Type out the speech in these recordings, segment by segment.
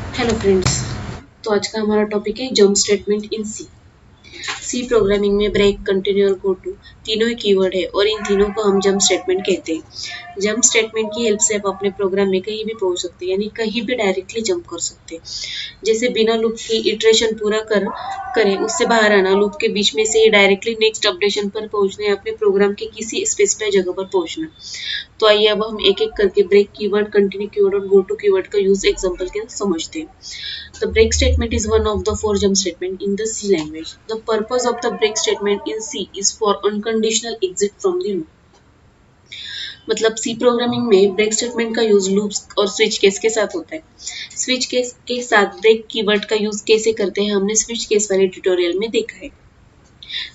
Hello friends. तो आज का हमारा टॉपिक है jump statement in C. C programming में ब्रेक, कंटिन्यू और गो टू तीनों ही कीवर्ड है और इन तीनों को हम जंप स्टेटमेंट कहते हैं। जंप स्टेटमेंट की हेल्प से आप अपने प्रोग्राम में कहीं भी पहुंच सकते हैं, यानी कहीं भी डायरेक्टली जंप कर सकते हैं। जैसे बिना लूप की इटरेशन पूरा करें, उससे बाहर आना, लूप के बीच में से ही डायरेक्टली नेक्स्ट अपडेशन पर पहुंचना या अपने प्रोग्राम के किसी स्पेसिफाइड जगह पर पहुंचना। तो आइए अब हम एक एक करके ब्रेक कीवर्ड, कंटिन्यू कीवर्ड और गो टू कीवर्ड का यूज एग्जांपल के समझते हैं। The break statement is one of the four jump statements in the C language. The purpose of the break statement in C is for unconditional exit from the loop. मतलब सी programming में break statement का use loops और switch case के साथ होता है। Switch case के साथ ब्रेक कीवर्ड का यूज कैसे करते हैं हमने स्विच केस वाले ट्यूटोरियल में देखा है।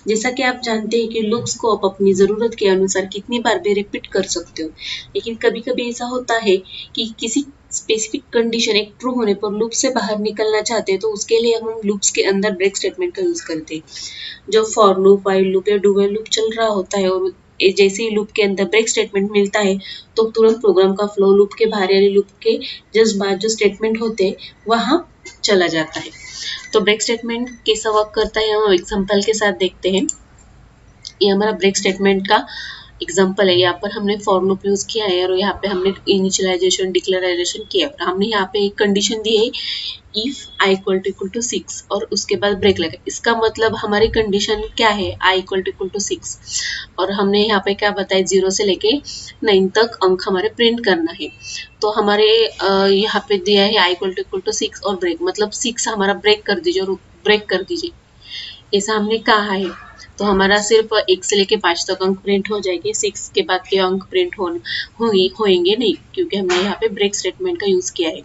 जैसा कि आप जानते हैं कि लूप्स को आप अपनी ज़रूरत के अनुसार कितनी बार भी रिपीट कर सकते हो, लेकिन कभी-कभी ऐसा होता है कि किसी स्पेसिफिक कंडीशन एक ट्रू होने पर लूप से बाहर निकलना चाहते हैं, तो उसके लिए हम लूप्स के अंदर ब्रेक स्टेटमेंट का यूज़ करते हैं। जब फॉर लूप, व्हाइल लूप या डू व्हाइल लूप चल रहा होता है और जैसे ही लूप के अंदर ब्रेक स्टेटमेंट मिलता है, तो तुरंत प्रोग्राम का फ्लो लूप के बाहर यानी लूप के जस्ट बाद जो स्टेटमेंट होते हैं, वहाँ चला जाता है। तो ब्रेक स्टेटमेंट कैसा वर्क करता है हम एग्जांपल के साथ देखते हैं। ये हमारा ब्रेक स्टेटमेंट का एग्जांपल है। यहाँ पर हमने फॉर लूप यूज किया है और यहाँ पे हमने इनिशियलाइजेशन, डिक्लेराइजेशन किया और हमने यहाँ पे एक कंडीशन दी है, इफ आई इक्वल टू 6 और उसके बाद ब्रेक लगा। इसका मतलब हमारी कंडीशन क्या है, आई इक्वल टू 6 और हमने यहाँ पे क्या बताया, 0 से लेके 9 तक अंक हमारे प्रिंट करना है। तो हमारे यहाँ पे दिया है आई इक्वल टू 6 और ब्रेक, मतलब 6 हमारा ब्रेक कर दीजिए और ब्रेक कर दीजिए, ऐसा हमने कहा है। तो हमारा सिर्फ 1 से लेके 5 तक अंक प्रिंट हो जाएंगे, 6 के बाद के अंक प्रिंट होंगे नहीं, क्योंकि हमने यहाँ पे ब्रेक स्टेटमेंट का यूज किया है।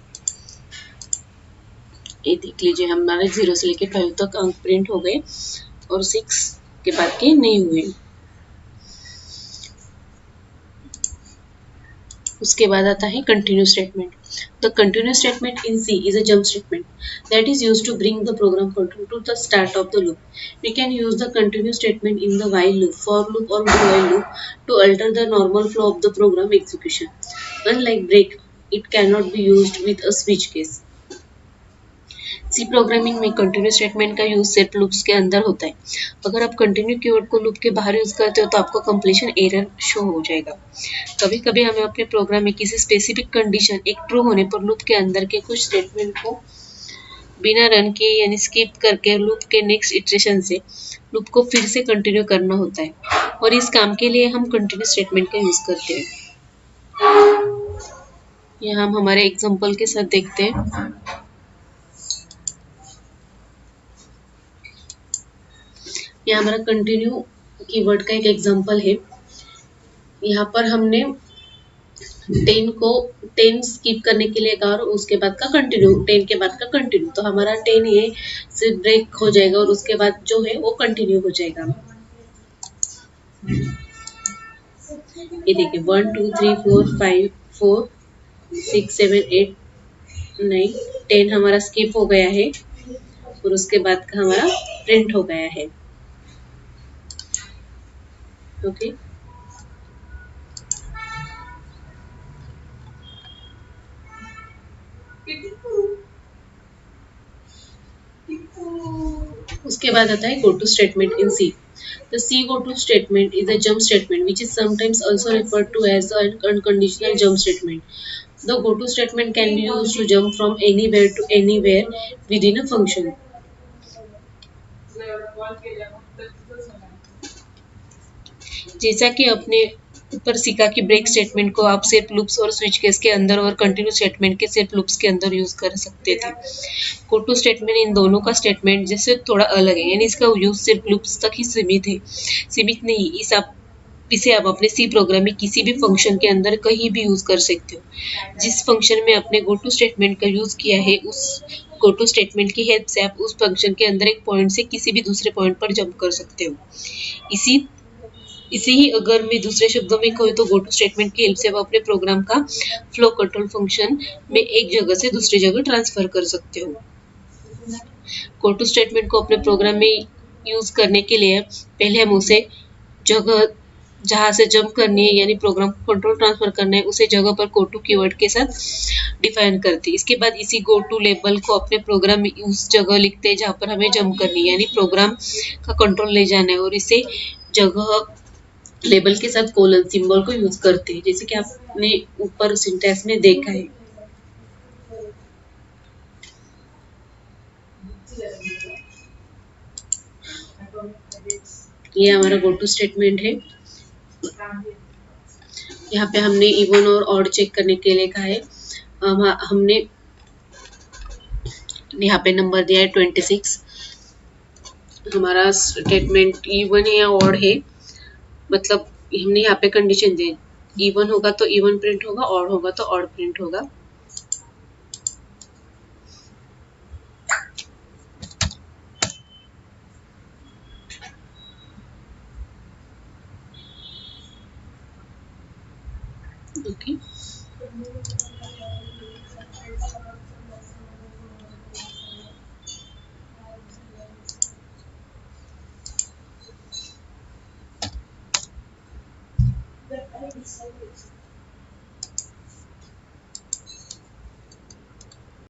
ये देख लीजिए, हमारे 0 से लेके 5 तक अंक प्रिंट हो गए और 6 के बाद के नहीं हुए। उसके बाद आता है continue statement. The continue statement in C is a jump statement that is used to bring the program control to the start of the loop. We can use the continue statement in the while loop, for loop or do while loop to alter the normal flow of the program execution. Unlike break, it cannot be used with a switch case. C programming में continue statement का use set loops के अंदर होता है। अगर आप continue keyword को loop के बाहर यूज करते हो तो आपको कंप्लीशन एरर शो हो जाएगा। कभी-कभी हमें अपने प्रोग्राम में किसी स्पेसिफिक कंडीशन एक ट्रू होने पर लूप के अंदर के कुछ स्टेटमेंट को बिना रन किए यानी स्किप करके लूप के नेक्स्ट इटरेशन से लूप को फिर से कंटिन्यू करना होता है और इस काम के लिए हम कंटिन्यू स्टेटमेंट का यूज करते हैं। यहाँ हम हमारे एग्जांपल के साथ देखते हैं। ये हमारा कंटिन्यू कीवर्ड का एक एग्जांपल है। यहाँ पर हमने 10 स्किप करने के लिए कहा और उसके बाद का कंटिन्यू, 10 के बाद का कंटिन्यू, तो हमारा 10 ये से ब्रेक हो जाएगा और उसके बाद जो है वो कंटिन्यू हो जाएगा। ये देखिए 1 2 3 4 5 4 6 7 8 9 10 हमारा स्किप हो गया है और उसके बाद का हमारा प्रिंट हो गया है। ओके, उसके बाद आता है go to statement in C. The C go-to statement is a jump statement which is sometimes also referred to as an unconditional jump statement. The go-to statement can be used to jump from anywhere to anywhere within a function. जैसा कि अपने ऊपर सीखा कि break statement को आप set loops और switch case के अंदर और कंटिन्यू स्टेटमेंट के सेट लूप्स के अंदर यूज कर सकते थे। गो टू स्टेटमेंट इन दोनों का स्टेटमेंट जैसे थोड़ा अलग है, यानी इसका यूज सिर्फ लूप्स तक ही सीमित है, सीमित नहीं। इसे आप अपने सी प्रोग्राम में किसी भी फंक्शन के अंदर कहीं भी यूज कर सकते हो। जिस फंक्शन में आपने गो टू स्टेटमेंट का यूज किया है, उस गो टू स्टेटमेंट की हेल्प से आप उस फंक्शन के अंदर एक पॉइंट से किसी भी दूसरे पॉइंट पर जंप कर सकते हो। इसी इसे ही अगर मैं दूसरे शब्दों में कहूँ तो गो टू स्टेटमेंट की हेल्प से आप अपने प्रोग्राम का फ्लो कंट्रोल फंक्शन में एक जगह से दूसरी जगह ट्रांसफर कर सकते हो। गो टू स्टेटमेंट को अपने प्रोग्राम में यूज करने के लिए पहले हम उसे जगह जहाँ से जंप करनी है यानी प्रोग्राम को कंट्रोल ट्रांसफर करना है उसे जगह पर गो टू कीवर्ड के साथ डिफाइन करते हैं। इसके बाद इसी गो टू लेबल को अपने प्रोग्राम में उस जगह लिखते हैं जहाँ पर हमें जंप करनी है यानी प्रोग्राम का कंट्रोल ले जाना है और इसे जगह लेबल के साथ कोलन सिंबल को यूज करते हैं जैसे कि आपने ऊपर सिंटैक्स में देखा है। ये हमारा गो टू स्टेटमेंट है। यहाँ पे हमने इवन और ऑड चेक करने के लिए कहा है। हमने यहाँ पे नंबर दिया है 26। हमारा स्टेटमेंट इवन है या ऑड है, मतलब हमने यहाँ पे कंडीशन दी, इवन होगा तो इवन प्रिंट होगा, ऑड होगा तो ऑड प्रिंट होगा। ओके,